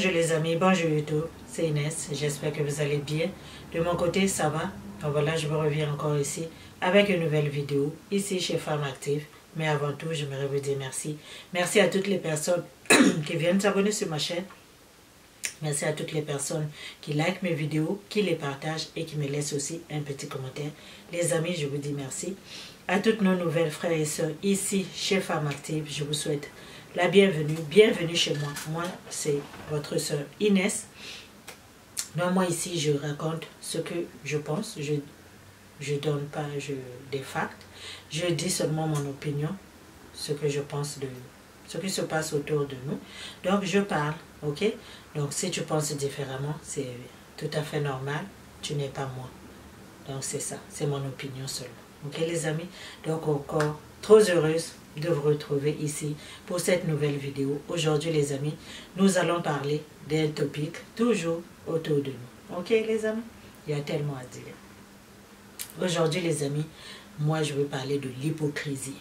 Bonjour les amis, bonjour YouTube, c'est Inès, j'espère que vous allez bien. De mon côté, ça va. Donc voilà, je me reviens encore ici avec une nouvelle vidéo, ici chez Femmes Actives. Mais avant tout, j'aimerais vous dire merci. Merci à toutes les personnes qui viennent s'abonner sur ma chaîne. Merci à toutes les personnes qui likent mes vidéos, qui les partagent et qui me laissent aussi un petit commentaire. Les amis, je vous dis merci. À toutes nos nouvelles frères et sœurs ici chez Femmes Actives, je vous souhaite la bienvenue. Bienvenue chez moi. Moi, c'est votre sœur Inès. Donc moi ici, je raconte ce que je pense. Je donne pas des facts. Je dis seulement mon opinion, ce que je pense de ce qui se passe autour de nous. Donc je parle, ok? Donc si tu penses différemment, c'est tout à fait normal. Tu n'es pas moi. Donc c'est ça, c'est mon opinion seulement. Ok les amis? Donc encore trop heureuse de vous retrouver ici pour cette nouvelle vidéo. Aujourd'hui les amis, nous allons parler d'un topic toujours autour de nous. Ok les amis? Il y a tellement à dire. Aujourd'hui les amis, moi je veux parler de l'hypocrisie.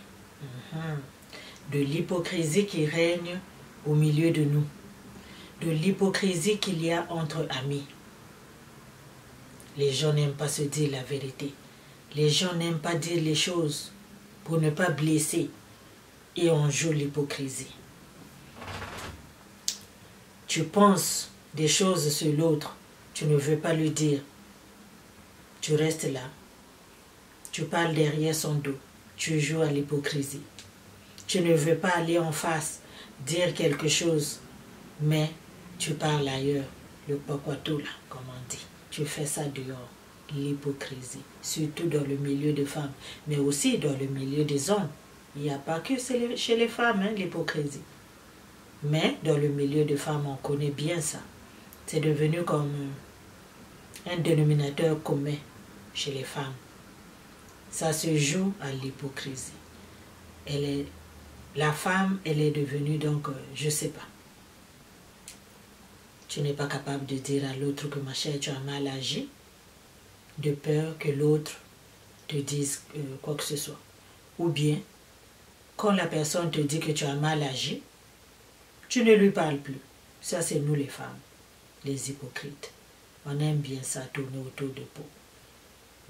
De l'hypocrisie qui règne au milieu de nous. De l'hypocrisie qu'il y a entre amis. Les gens n'aiment pas se dire la vérité. Les gens n'aiment pas dire les choses pour ne pas blesser. Et on joue l'hypocrisie. Tu penses des choses sur l'autre. Tu ne veux pas lui dire. Tu restes là. Tu parles derrière son dos. Tu joues à l'hypocrisie. Tu ne veux pas aller en face, dire quelque chose, mais tu parles ailleurs. Le papato là, comme on dit. Tu fais ça dehors. L'hypocrisie. Surtout dans le milieu des femmes, mais aussi dans le milieu des hommes. Il n'y a pas que chez les femmes, hein, l'hypocrisie. Mais dans le milieu des femmes, on connaît bien ça. C'est devenu comme un dénominateur commun chez les femmes. Ça se joue à l'hypocrisie. La femme, elle est devenue donc, je ne sais pas. Tu n'es pas capable de dire à l'autre que ma chère, tu as mal agi, de peur que l'autre te dise quoi que ce soit. Ou bien, quand la personne te dit que tu as mal agi, tu ne lui parles plus. Ça, c'est nous les femmes, les hypocrites. On aime bien ça tourner autour de peau.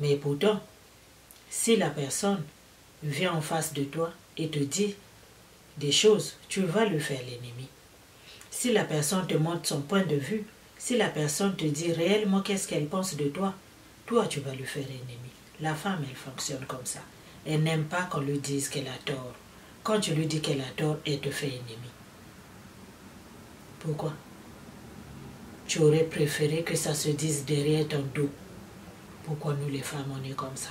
Mais pourtant, si la personne vient en face de toi et te dit des choses, tu vas lui faire l'ennemi. Si la personne te montre son point de vue, si la personne te dit réellement qu'est-ce qu'elle pense de toi, toi tu vas lui faire ennemi. La femme, elle fonctionne comme ça. Elle n'aime pas qu'on lui dise qu'elle a tort. Quand tu lui dis qu'elle a tort, elle te fait ennemi. Pourquoi? Tu aurais préféré que ça se dise derrière ton dos. Pourquoi nous les femmes, on est comme ça?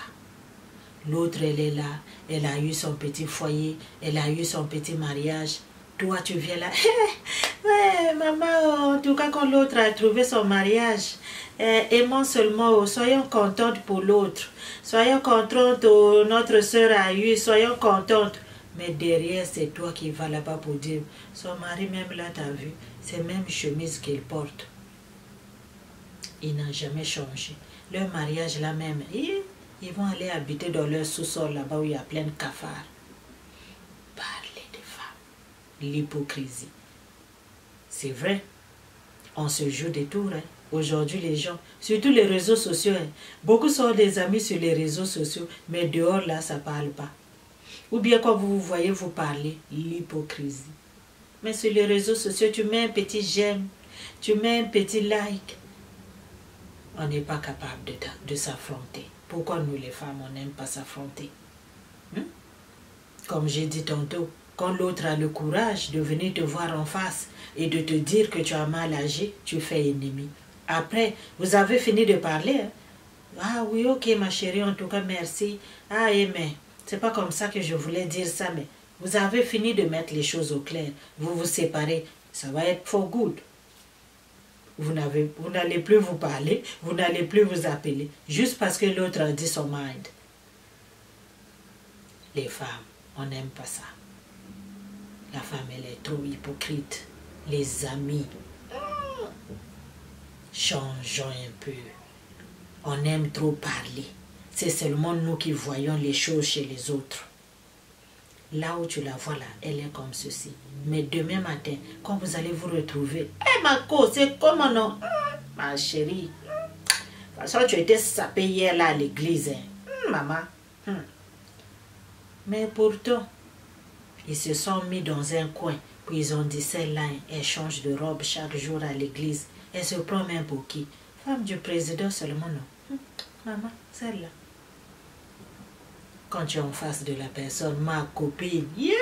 L'autre, elle est là, elle a eu son petit foyer, elle a eu son petit mariage. Toi, tu viens là. Ouais, maman, en tout cas, quand l'autre a trouvé son mariage, aimons seulement, soyons contentes pour l'autre. Soyons contentes, notre soeur a eu, soyons contentes. Mais derrière, c'est toi qui vas là-bas pour dire, son mari même là, t'as vu, c'est même chemise qu'il porte. Il n'a jamais changé. Leur mariage là même, ils vont aller habiter dans leur sous-sol là-bas où il y a plein de cafards. Parler des femmes. L'hypocrisie. C'est vrai. On se joue des tours. Hein. Aujourd'hui, les gens, surtout les réseaux sociaux, hein, beaucoup sont des amis sur les réseaux sociaux, mais dehors là, ça ne parle pas. Ou bien quand vous vous voyez, vous parlez. L'hypocrisie. Mais sur les réseaux sociaux, tu mets un petit j'aime, tu mets un petit like. On n'est pas capable de s'affronter. Pourquoi nous les femmes, on n'aime pas s'affronter? Comme j'ai dit tantôt, quand l'autre a le courage de venir te voir en face et de te dire que tu as mal agi, tu fais ennemi. Après, vous avez fini de parler. Hein? Ah oui, ok ma chérie, en tout cas merci. Ah mais c'est pas comme ça que je voulais dire ça, mais vous avez fini de mettre les choses au clair. Vous vous séparez, ça va être for good. Vous n'allez plus vous parler, vous n'allez plus vous appeler, juste parce que l'autre a dit son mind. Les femmes, on n'aime pas ça. La femme, elle est trop hypocrite. Les amis, changeons un peu. On aime trop parler. C'est seulement nous qui voyons les choses chez les autres. Là où tu la vois là, elle est comme ceci. Mais demain matin, quand vous allez vous retrouver, eh ma cause, c'est comment non? Ma chérie. De toute façon, tu étais sapée hier là à l'église. Maman. Mais pourtant, ils se sont mis dans un coin. Puis ils ont dit, celle-là, elle change de robe chaque jour à l'église. Elle se prend même pour qui? Femme du président seulement, non? Maman, celle-là. Quand tu es en face de la personne, ma copine, yeah!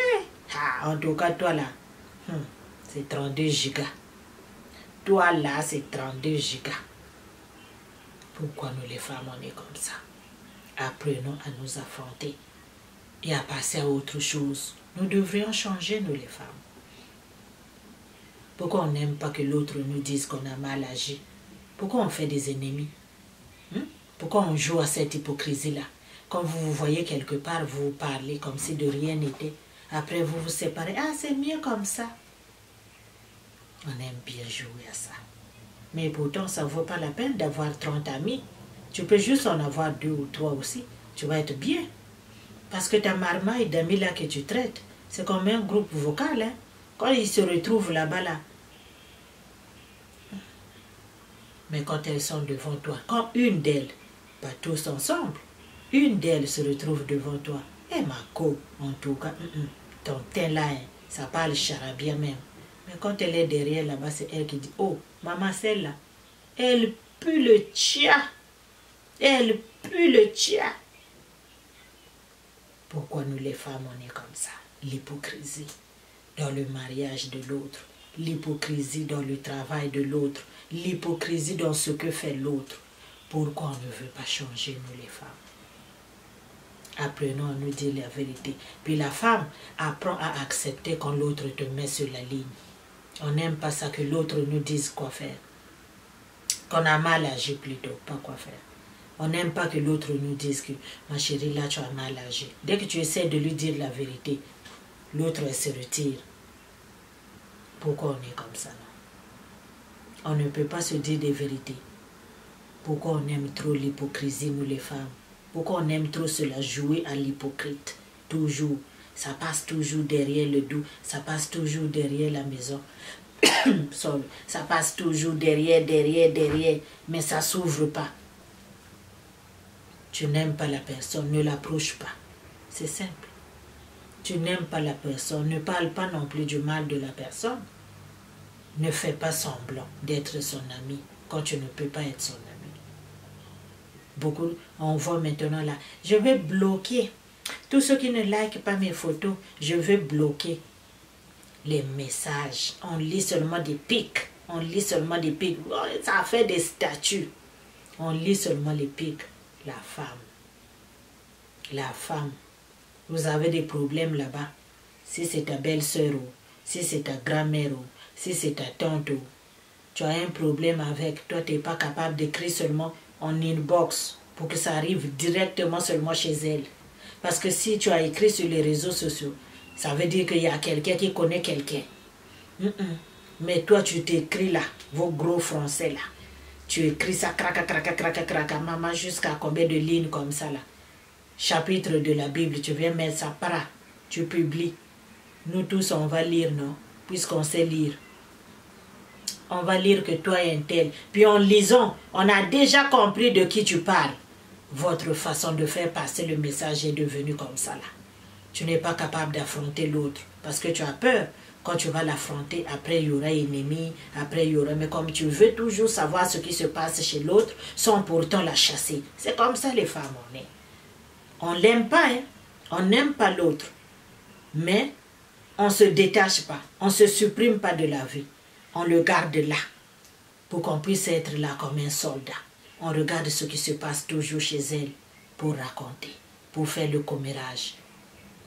Ah, en tout cas, toi là, c'est 32 gigas. Toi là, c'est 32 gigas. Pourquoi nous les femmes, on est comme ça? Apprenons à nous affronter et à passer à autre chose. Nous devrions changer, nous les femmes. Pourquoi on n'aime pas que l'autre nous dise qu'on a mal agi? Pourquoi on fait des ennemis? Pourquoi on joue à cette hypocrisie-là? Quand vous vous voyez quelque part, vous vous parlez comme si de rien n'était. Après, vous vous séparez. Ah, c'est mieux comme ça. On aime bien jouer à ça. Mais pourtant, ça ne vaut pas la peine d'avoir 30 amis. Tu peux juste en avoir 2 ou 3 aussi. Tu vas être bien. Parce que ta marmaille d'amis là que tu traites, c'est comme un groupe vocal. Hein? Quand ils se retrouvent là-bas, là. Mais quand elles sont devant toi, quand une d'elles, pas tous ensemble, une d'elles se retrouve devant toi, eh ma co, en tout cas, ton teint là, ça parle charabia même. Mais quand elle est derrière là-bas, c'est elle qui dit, oh, maman, celle-là, elle pue le tcha. Elle pue le tcha. Pourquoi nous les femmes, on est comme ça? L'hypocrisie dans le mariage de l'autre, l'hypocrisie dans le travail de l'autre, l'hypocrisie dans ce que fait l'autre. Pourquoi on ne veut pas changer, nous les femmes? Apprenons à nous dire la vérité. Puis la femme apprend à accepter quand l'autre te met sur la ligne. On n'aime pas ça que l'autre nous dise quoi faire. Qu'on a mal agi plutôt, pas quoi faire. On n'aime pas que l'autre nous dise que ma chérie, là tu as mal agi. Dès que tu essaies de lui dire la vérité, l'autre se retire. Pourquoi on est comme ça là? On ne peut pas se dire des vérités. Pourquoi on aime trop l'hypocrisie, nous les femmes? Pourquoi on aime trop cela, jouer à l'hypocrite? Toujours. Ça passe toujours derrière le dos. Ça passe toujours derrière la maison. Ça passe toujours derrière. Mais ça ne s'ouvre pas. Tu n'aimes pas la personne, ne l'approche pas. C'est simple. Tu n'aimes pas la personne, ne parle pas non plus du mal de la personne. Ne fais pas semblant d'être son ami quand tu ne peux pas être son ami. Beaucoup, on voit maintenant là, je vais bloquer. Tous ceux qui ne likent pas mes photos, je vais bloquer les messages. On lit seulement des pics. On lit seulement des pics. Ça fait des statues. On lit seulement les pics. La femme, vous avez des problèmes là-bas. Si c'est ta belle-sœur ou si c'est ta grand-mère ou si c'est ta tante ou tu as un problème avec, toi tu n'es pas capable d'écrire seulement en inbox pour que ça arrive directement seulement chez elle. Parce que si tu as écrit sur les réseaux sociaux, ça veut dire qu'il y a quelqu'un qui connaît quelqu'un. Mais toi tu t'écris là, vos gros français là. Tu écris ça, craka, maman, jusqu'à combien de lignes comme ça là. Chapitre de la Bible, tu viens mettre ça, tu publies. Nous tous, on va lire, non? Puisqu'on sait lire. On va lire que toi es un tel. Puis en lisant, on a déjà compris de qui tu parles. Votre façon de faire passer le message est devenue comme ça là. Tu n'es pas capable d'affronter l'autre parce que tu as peur. Quand tu vas l'affronter, après il y aura ennemi, après il y aura... Mais comme tu veux toujours savoir ce qui se passe chez l'autre, sans pourtant la chasser. C'est comme ça les femmes, on est. On ne l'aime pas, hein? On n'aime pas l'autre. Mais on ne se détache pas, on ne se supprime pas de la vie. On le garde là, pour qu'on puisse être là comme un soldat. On regarde ce qui se passe toujours chez elle pour raconter, pour faire le commérage.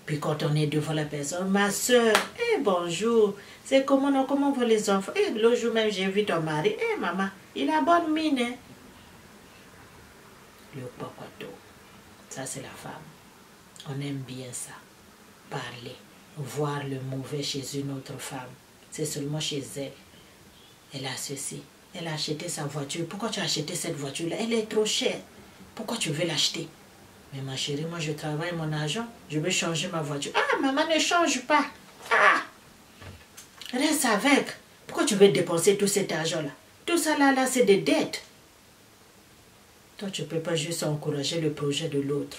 Puis quand on est devant la personne, ma soeur, bonjour, c'est comment vont les enfants? Le jour même, j'ai vu ton mari, maman, il a bonne mine. Hein? Le pocoto, ça c'est la femme. On aime bien ça, parler, voir le mauvais chez une autre femme. C'est seulement chez elle. Elle a ceci. Elle a acheté sa voiture. Pourquoi tu as acheté cette voiture-là? Elle est trop chère. Pourquoi tu veux l'acheter? Mais ma chérie, moi je travaille mon argent. Je veux changer ma voiture. Ah, maman, ne change pas. Ah, reste avec. Pourquoi tu veux dépenser tout cet argent-là? Tout ça là, c'est des dettes. Toi, tu ne peux pas juste encourager le projet de l'autre.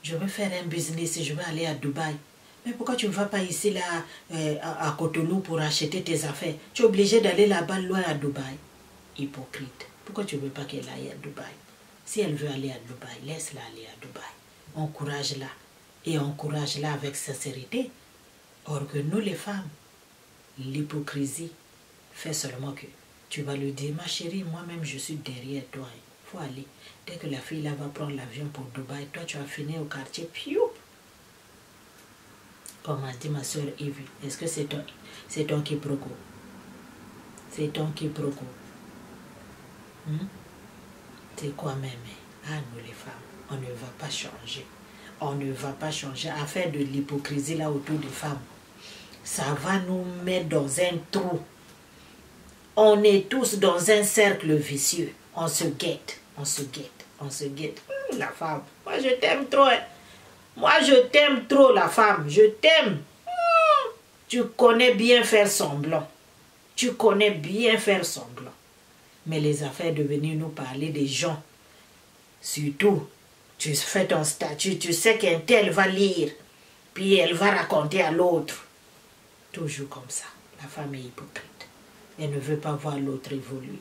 Je veux faire un business, je veux aller à Dubaï. Mais pourquoi tu ne vas pas ici, là, à Cotonou pour acheter tes affaires? Tu es obligé d'aller là-bas, loin à Dubaï. Hypocrite. Pourquoi tu ne veux pas qu'elle aille à Dubaï? Si elle veut aller à Dubaï, laisse-la aller à Dubaï. Encourage-la. Et encourage-la avec sincérité. Or que nous, les femmes, l'hypocrisie fait seulement que tu vas lui dire, ma chérie, moi-même, je suis derrière toi. Il faut aller. Dès que la fille là va prendre l'avion pour Dubaï, toi, tu vas finir au quartier. Piou! Comme a dit ma soeur Yves, est-ce que c'est ton quiproquo? C'est ton quiproquo. C'est quoi même? Ah, nous les femmes, on ne va pas changer. On ne va pas changer. À faire de l'hypocrisie là autour des femmes, ça va nous mettre dans un trou. On est tous dans un cercle vicieux. On se guette, on se guette, on se guette. La femme, moi je t'aime trop. Hein. Moi je t'aime trop la femme, je t'aime. Tu connais bien faire semblant. Tu connais bien faire semblant. Mais les affaires de venir nous parler des gens, surtout, tu fais ton statut, tu sais qu'un tel va lire, puis elle va raconter à l'autre. Toujours comme ça. La femme est hypocrite. Elle ne veut pas voir l'autre évoluer.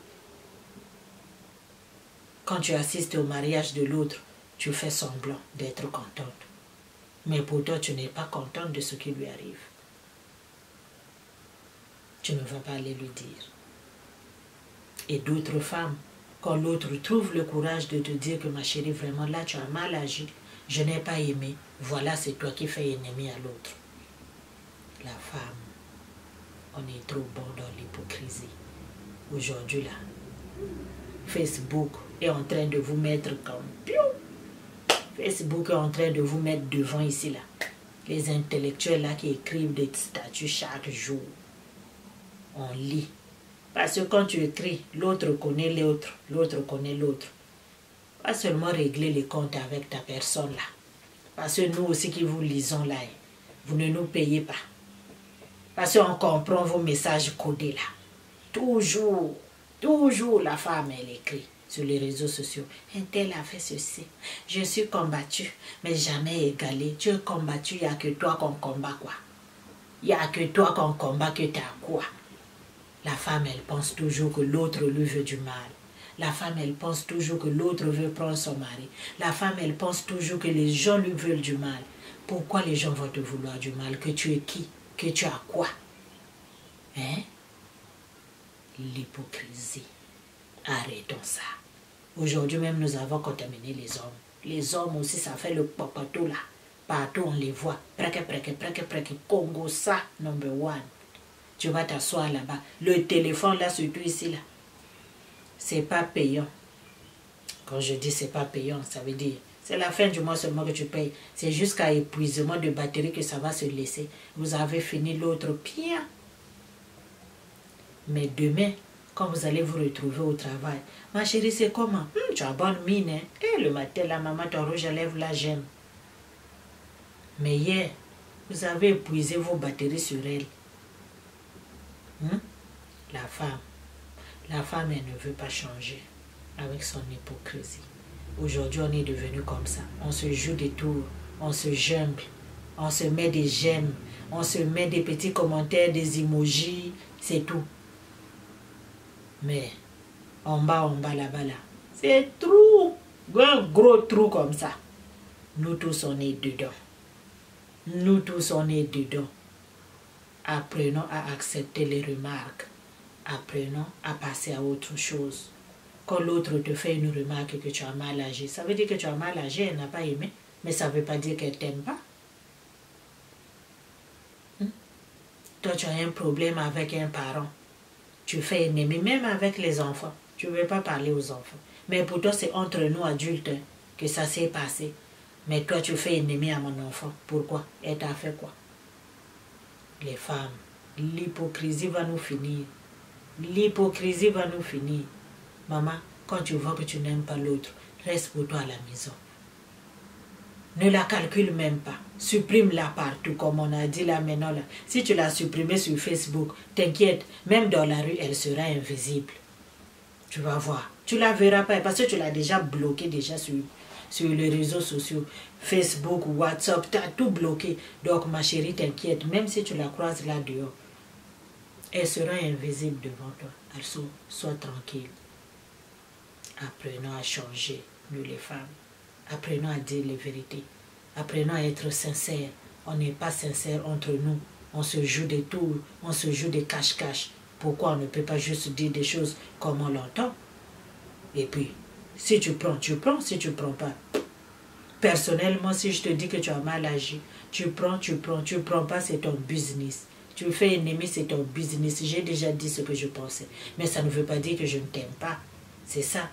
Quand tu assistes au mariage de l'autre, tu fais semblant d'être contente. Mais pour toi, tu n'es pas contente de ce qui lui arrive. Tu ne vas pas aller lui dire. Et d'autres femmes, quand l'autre trouve le courage de te dire que ma chérie, vraiment là, tu as mal agi, je n'ai pas aimé, voilà, c'est toi qui fais ennemi à l'autre. La femme, on est trop bon dans l'hypocrisie. Aujourd'hui, là, Facebook est en train de vous mettre comme... Facebook est en train de vous mettre devant ici, là. Les intellectuels, là, qui écrivent des statuts chaque jour. On lit. Parce que quand tu écris, l'autre connaît l'autre, l'autre connaît l'autre. Pas seulement régler les comptes avec ta personne, là. Parce que nous aussi qui vous lisons, là, vous ne nous payez pas. Parce qu'on comprend vos messages codés là. Toujours, toujours la femme, elle écrit sur les réseaux sociaux. Un tel a fait ceci. Je suis combattue, mais jamais égalée. Tu es combattu, il n'y a que toi qu'on combat quoi. Il n'y a que toi qu'on combat, que tu as quoi. La femme, elle pense toujours que l'autre lui veut du mal. La femme, elle pense toujours que l'autre veut prendre son mari. La femme, elle pense toujours que les gens lui veulent du mal. Pourquoi les gens vont te vouloir du mal? Que tu es qui? Que tu as quoi? Hein? L'hypocrisie. Arrêtons ça. Aujourd'hui même, nous avons contaminé les hommes. Les hommes aussi, ça fait le papato là. Partout, on les voit. Preke, Congo, ça, number one. Tu vas t'asseoir là-bas. Le téléphone là, surtout ici là. C'est pas payant. Quand je dis c'est pas payant, ça veut dire... C'est la fin du mois seulement que tu payes. C'est jusqu'à épuisement de batterie que ça va se laisser. Vous avez fini l'autre bien. Mais demain, quand vous allez vous retrouver au travail, ma chérie, c'est comment? Tu as bonne mine, hein? Et le matin, la maman, ton rouge à lèvres, là, j'aime. Mais hier, vous avez épuisé vos batteries sur elle. La femme, elle ne veut pas changer avec son hypocrisie. Aujourd'hui, on est devenu comme ça. On se joue des tours, on se jungle, on se met des j'aime, on se met des petits commentaires, des emojis, c'est tout. Mais en bas, là-bas, là, c'est trou, un gros trou comme ça. Nous tous, on est dedans. Nous tous, on est dedans. Apprenons à accepter les remarques. Apprenons à passer à autre chose. Quand l'autre te fait une remarque que tu as mal agi, ça veut dire que tu as mal agi, elle n'a pas aimé, mais ça ne veut pas dire qu'elle ne t'aime pas. Toi, tu as un problème avec un parent. Tu fais ennemi, même avec les enfants. Tu ne veux pas parler aux enfants. Mais pour toi, c'est entre nous adultes que ça s'est passé. Mais toi, tu fais ennemi à mon enfant. Pourquoi? Elle t'a fait quoi? Les femmes, l'hypocrisie va nous finir. L'hypocrisie va nous finir. Maman, quand tu vois que tu n'aimes pas l'autre, reste pour toi à la maison. Ne la calcule même pas. Supprime-la partout, comme on a dit là maintenant. Là. Si tu l'as supprimée sur Facebook, t'inquiète, même dans la rue, elle sera invisible. Tu vas voir. Tu la verras pas parce que tu l'as déjà bloquée déjà sur les réseaux sociaux. Facebook, WhatsApp, tu as tout bloqué. Donc ma chérie, t'inquiète, même si tu la croises là dehors, elle sera invisible devant toi. Alors sois tranquille. Apprenons à changer, nous les femmes. Apprenons à dire les vérités. Apprenons à être sincères. On n'est pas sincère entre nous. On se joue des tours, on se joue des cache-cache. Pourquoi on ne peut pas juste dire des choses comme on l'entend? Et puis, si tu prends, si tu prends pas. Personnellement, si je te dis que tu as mal agi, tu prends pas, c'est ton business. Tu fais ennemi, c'est ton business. J'ai déjà dit ce que je pensais. Mais ça ne veut pas dire que je ne t'aime pas. C'est ça.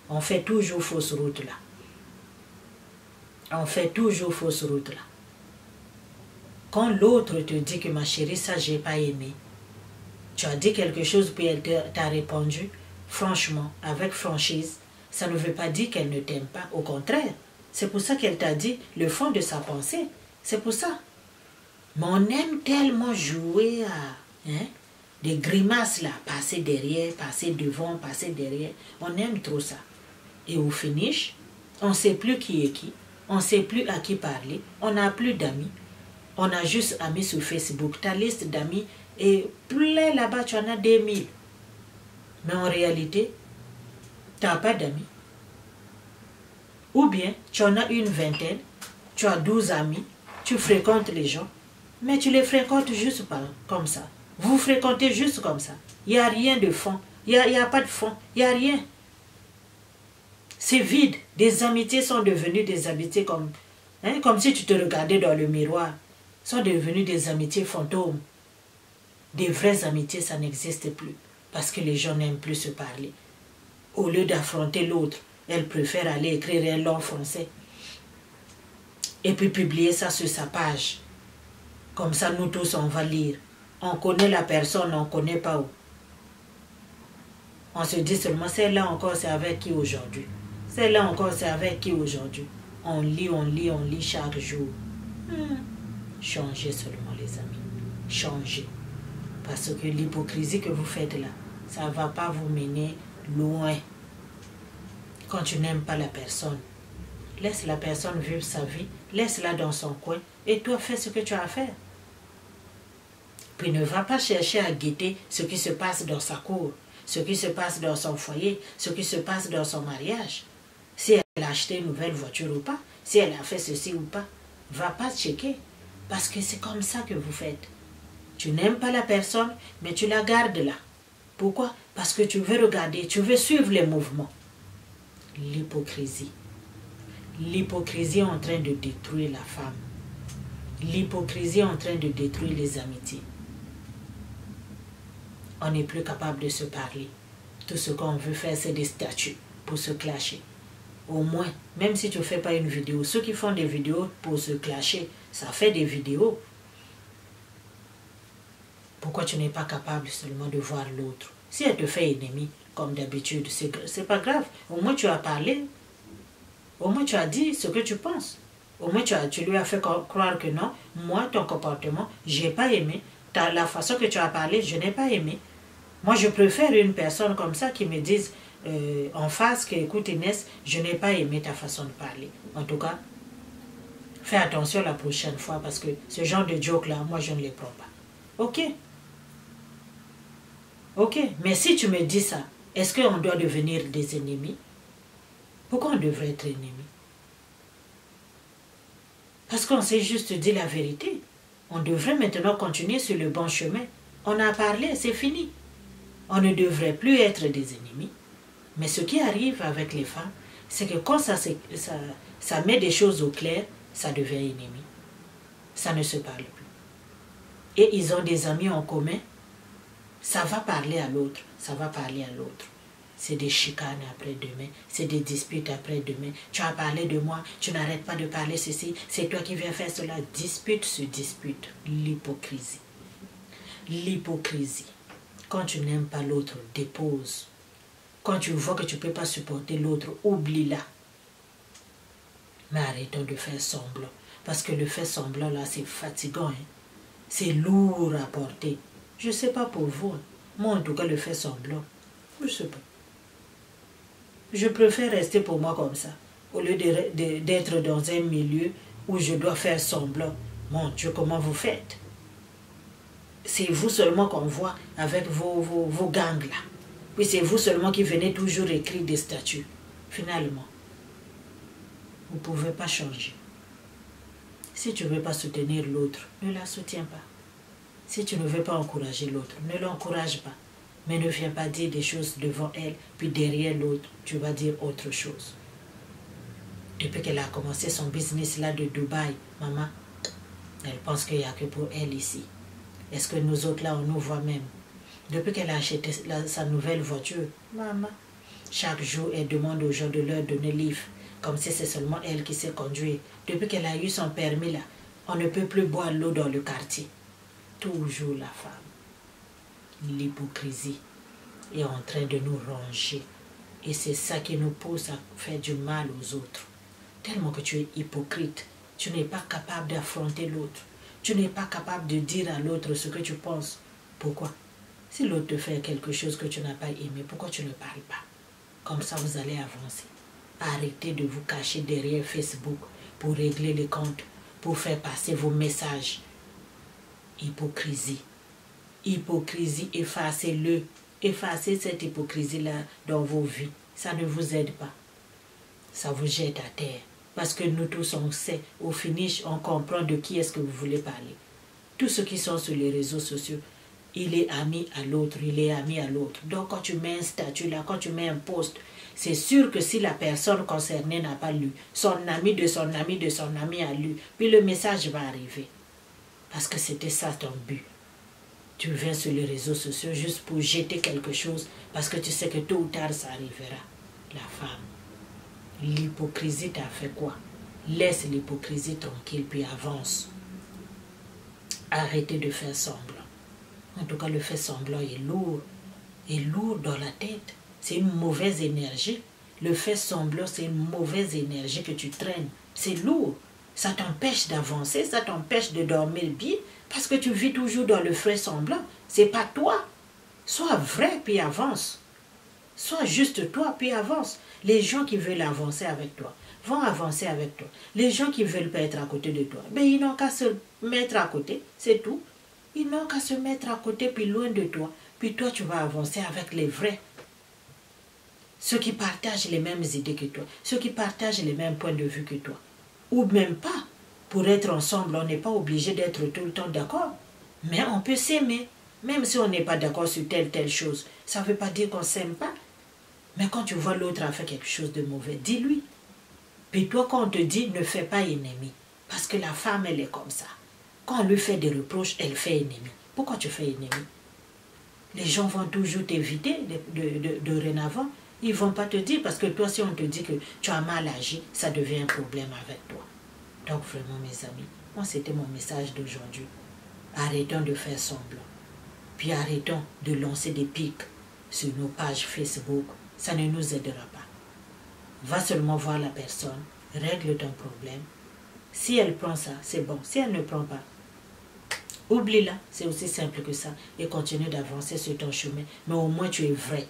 On fait toujours fausse route là. On fait toujours fausse route là. Quand l'autre te dit que ma chérie, ça j'ai pas aimé, tu as dit quelque chose puis elle t'a répondu, franchement, avec franchise, ça ne veut pas dire qu'elle ne t'aime pas. Au contraire, c'est pour ça qu'elle t'a dit le fond de sa pensée. C'est pour ça. Mais on aime tellement jouer à des grimaces là, passer derrière, passer devant, passer derrière. On aime trop ça. Et au finish, on ne sait plus qui est qui. On ne sait plus à qui parler. On n'a plus d'amis. On a juste amis sur Facebook. Ta liste d'amis est plein là-bas, tu en as 2000. Mais en réalité, tu n'as pas d'amis. Ou bien, tu en as une vingtaine, tu as 12 amis, tu fréquentes les gens, mais tu les fréquentes juste pas comme ça. Vous fréquentez juste comme ça. Il n'y a rien de fond. Il n'y a pas de fond. Il n'y a rien. C'est vide. Des amitiés sont devenues des amitiés comme si tu te regardais dans le miroir. Sont devenues des amitiés fantômes. Des vraies amitiés, ça n'existe plus. Parce que les gens n'aiment plus se parler. Au lieu d'affronter l'autre, elles préfèrent aller écrire un long français. Et puis publier ça sur sa page. Comme ça, nous tous, on va lire. On connaît la personne, on ne connaît pas où. On se dit seulement, celle-là encore, c'est avec qui aujourd'hui? Celle-là encore, c'est avec qui aujourd'hui? On lit chaque jour. Changez seulement, les amis. Changez. Parce que l'hypocrisie que vous faites là, ça ne va pas vous mener loin. Quand tu n'aimes pas la personne, laisse la personne vivre sa vie, laisse-la dans son coin et toi fais ce que tu as à faire. Puis ne va pas chercher à guetter ce qui se passe dans sa cour, ce qui se passe dans son foyer, ce qui se passe dans son mariage. Si elle a acheté une nouvelle voiture ou pas, si elle a fait ceci ou pas, va pas checker. Parce que c'est comme ça que vous faites. Tu n'aimes pas la personne, mais tu la gardes là. Pourquoi? Parce que tu veux regarder, tu veux suivre les mouvements. L'hypocrisie. L'hypocrisie est en train de détruire la femme. L'hypocrisie est en train de détruire les amitiés. On n'est plus capable de se parler. Tout ce qu'on veut faire, c'est des statuts pour se clasher. Au moins, même si tu ne fais pas une vidéo, ceux qui font des vidéos pour se clasher, ça fait des vidéos. Pourquoi tu n'es pas capable seulement de voir l'autre? Si elle te fait ennemi, comme d'habitude, c'est pas grave. Au moins tu as parlé. Au moins tu as dit ce que tu penses. Au moins tu lui as fait croire que non, moi, ton comportement, je n'ai pas aimé. La façon que tu as parlé, je n'ai pas aimé. Moi, je préfère une personne comme ça qui me dise en face que, écoute Inès, je n'ai pas aimé ta façon de parler. En tout cas, fais attention la prochaine fois parce que ce genre de joke-là, moi, je ne les prends pas. Ok? Ok, mais si tu me dis ça, est-ce qu'on doit devenir des ennemis? Pourquoi on devrait être ennemis? Parce qu'on s'est juste dit la vérité. On devrait maintenant continuer sur le bon chemin. On a parlé, c'est fini. On ne devrait plus être des ennemis. Mais ce qui arrive avec les femmes, c'est que quand ça met des choses au clair, ça devient ennemi. Ça ne se parle plus. Et ils ont des amis en commun. Ça va parler à l'autre, ça va parler à l'autre. C'est des chicanes après-demain, c'est des disputes après-demain. Tu as parlé de moi, tu n'arrêtes pas de parler ceci, c'est toi qui viens faire cela. Dispute sur dispute. L'hypocrisie. L'hypocrisie. Quand tu n'aimes pas l'autre, dépose. Quand tu vois que tu ne peux pas supporter l'autre, oublie-la. Mais arrêtons de faire semblant. Parce que le fait semblant, là, c'est fatigant. Hein. C'est lourd à porter. Je ne sais pas pour vous. Hein. Moi, en tout cas, le fait semblant, je ne sais pas. Je préfère rester pour moi comme ça. Au lieu d'être dans un milieu où je dois faire semblant. Mon Dieu, comment vous faites? C'est vous seulement qu'on voit avec vos gangs là. Puis c'est vous seulement qui venez toujours écrire des statuts. Finalement, vous ne pouvez pas changer. Si tu ne veux pas soutenir l'autre, ne la soutiens pas. Si tu ne veux pas encourager l'autre, ne l'encourage pas. Mais ne viens pas dire des choses devant elle, puis derrière l'autre, tu vas dire autre chose. Depuis qu'elle a commencé son business là de Dubaï, maman, elle pense qu'il n'y a que pour elle ici. Est-ce que nous autres là, on nous voit même? Depuis qu'elle a acheté sa nouvelle voiture, maman, chaque jour, elle demande aux gens de leur donner livre, comme si c'est seulement elle qui sait conduire. Depuis qu'elle a eu son permis là, on ne peut plus boire l'eau dans le quartier. Toujours la femme. L'hypocrisie est en train de nous ranger. Et c'est ça qui nous pousse à faire du mal aux autres. Tellement que tu es hypocrite, tu n'es pas capable d'affronter l'autre. Tu n'es pas capable de dire à l'autre ce que tu penses. Pourquoi? Si l'autre te fait quelque chose que tu n'as pas aimé, pourquoi tu ne parles pas? Comme ça, vous allez avancer. Arrêtez de vous cacher derrière Facebook pour régler les comptes, pour faire passer vos messages. Hypocrisie. Hypocrisie, effacez-le. Effacez cette hypocrisie-là dans vos vies. Ça ne vous aide pas. Ça vous jette à terre. Parce que nous tous, on sait, au finish, on comprend de qui est-ce que vous voulez parler. Tous ceux qui sont sur les réseaux sociaux, il est ami à l'autre, il est ami à l'autre. Donc quand tu mets un statut là, quand tu mets un post, c'est sûr que si la personne concernée n'a pas lu, son ami de son ami de son ami a lu, puis le message va arriver. Parce que c'était ça ton but. Tu viens sur les réseaux sociaux juste pour jeter quelque chose, parce que tu sais que tôt ou tard ça arrivera. La femme. L'hypocrisie t'a fait quoi? Laisse l'hypocrisie tranquille, puis avance. Arrêtez de faire semblant. En tout cas, le fait semblant est lourd. Est lourd dans la tête. C'est une mauvaise énergie. Le fait semblant, c'est une mauvaise énergie que tu traînes. C'est lourd. Ça t'empêche d'avancer, ça t'empêche de dormir bien, parce que tu vis toujours dans le fait semblant. C'est pas toi. Sois vrai, puis avance. Sois juste toi, puis avance. Les gens qui veulent avancer avec toi vont avancer avec toi. Les gens qui ne veulent pas être à côté de toi, ben ils n'ont qu'à se mettre à côté, c'est tout. Ils n'ont qu'à se mettre à côté, puis loin de toi. Puis toi, tu vas avancer avec les vrais. Ceux qui partagent les mêmes idées que toi. Ceux qui partagent les mêmes points de vue que toi. Ou même pas. Pour être ensemble, on n'est pas obligé d'être tout le temps d'accord. Mais on peut s'aimer. Même si on n'est pas d'accord sur telle chose. Ça ne veut pas dire qu'on ne s'aime pas. Mais quand tu vois l'autre a fait quelque chose de mauvais, dis-lui. Puis toi, quand on te dit, ne fais pas ennemi. Parce que la femme, elle est comme ça. Quand on lui fait des reproches, elle fait ennemi. Pourquoi tu fais ennemi? Les gens vont toujours t'éviter dorénavant. Ils ne vont pas te dire, parce que toi, si on te dit que tu as mal agi, ça devient un problème avec toi. Donc vraiment, mes amis, moi, c'était mon message d'aujourd'hui. Arrêtons de faire semblant. Puis arrêtons de lancer des pics sur nos pages Facebook. Ça ne nous aidera pas. Va seulement voir la personne, règle ton problème. Si elle prend ça, c'est bon. Si elle ne prend pas, oublie-la. C'est aussi simple que ça. Et continue d'avancer sur ton chemin. Mais au moins, tu es vrai.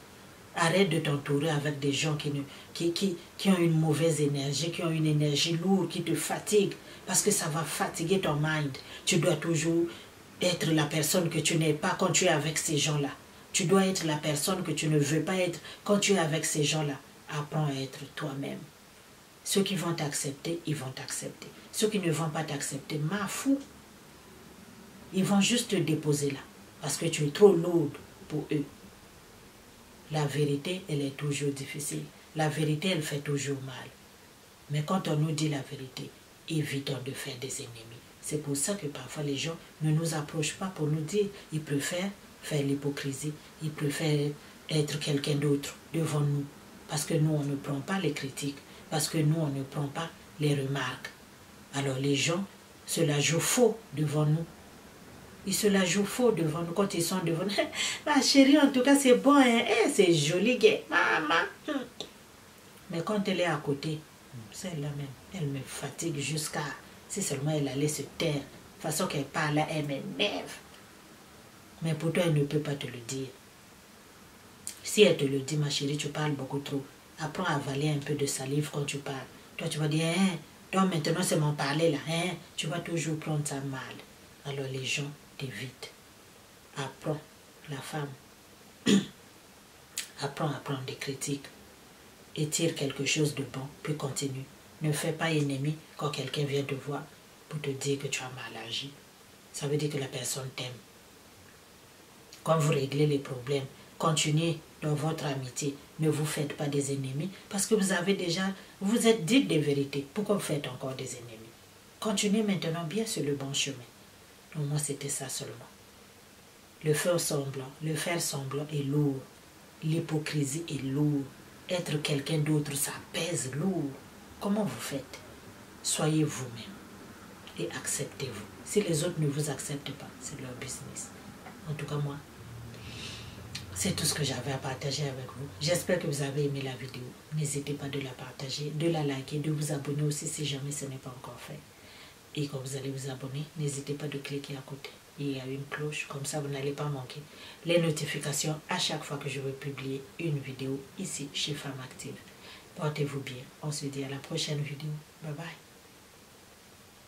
Arrête de t'entourer avec des gens qui ont une mauvaise énergie, qui ont une énergie lourde, qui te fatigue. Parce que ça va fatiguer ton mind. Tu dois toujours être la personne que tu n'es pas quand tu es avec ces gens-là. Tu dois être la personne que tu ne veux pas être quand tu es avec ces gens-là. Apprends à être toi-même. Ceux qui vont t'accepter, ils vont t'accepter. Ceux qui ne vont pas t'accepter, m'en fous. Ils vont juste te déposer là. Parce que tu es trop lourde pour eux. La vérité, elle est toujours difficile. La vérité, elle fait toujours mal. Mais quand on nous dit la vérité, évitons de faire des ennemis. C'est pour ça que parfois les gens ne nous approchent pas pour nous dire. Ils préfèrent faire l'hypocrisie. Ils préfèrent être quelqu'un d'autre devant nous. Parce que nous, on ne prend pas les critiques. Parce que nous, on ne prend pas les remarques. Alors les gens se la jouent faux devant nous. Ils se la jouent faux devant nous quand ils sont devant nous. Ma chérie, en tout cas, c'est bon, hein? C'est joli, gay. Maman. Mais quand elle est à côté, c'est la même. Elle me fatigue jusqu'à... Si seulement elle allait se taire. De toute façon qu'elle parle là, elle m'énerve. Mais pour toi, elle ne peut pas te le dire. Si elle te le dit, ma chérie, tu parles beaucoup trop. Apprends à avaler un peu de salive quand tu parles. Toi, tu vas dire, hein, donc maintenant c'est mon parler là. Hein, tu vas toujours prendre ça mal. Alors les gens t'évitent. Apprends, la femme. Apprends à prendre des critiques. Et tire quelque chose de bon, puis continue. Ne fais pas ennemi quand quelqu'un vient te voir pour te dire que tu as mal agi. Ça veut dire que la personne t'aime. Quand vous réglez les problèmes, continuez dans votre amitié. Ne vous faites pas des ennemis parce que vous avez déjà, vous êtes dites des vérités. Pourquoi vous faites encore des ennemis? Continuez maintenant bien sur le bon chemin. Donc moi, c'était ça seulement. Le faire semblant est lourd. L'hypocrisie est lourd. Être quelqu'un d'autre, ça pèse lourd. Comment vous faites? Soyez vous-même et acceptez-vous. Si les autres ne vous acceptent pas, c'est leur business. En tout cas, moi, c'est tout ce que j'avais à partager avec vous. J'espère que vous avez aimé la vidéo. N'hésitez pas de la partager, de la liker, de vous abonner aussi si jamais ce n'est pas encore fait. Et quand vous allez vous abonner, n'hésitez pas de cliquer à côté. Il y a une cloche, comme ça vous n'allez pas manquer les notifications à chaque fois que je vais publier une vidéo ici chez Femme Active. Portez-vous bien. On se dit à la prochaine vidéo. Bye bye.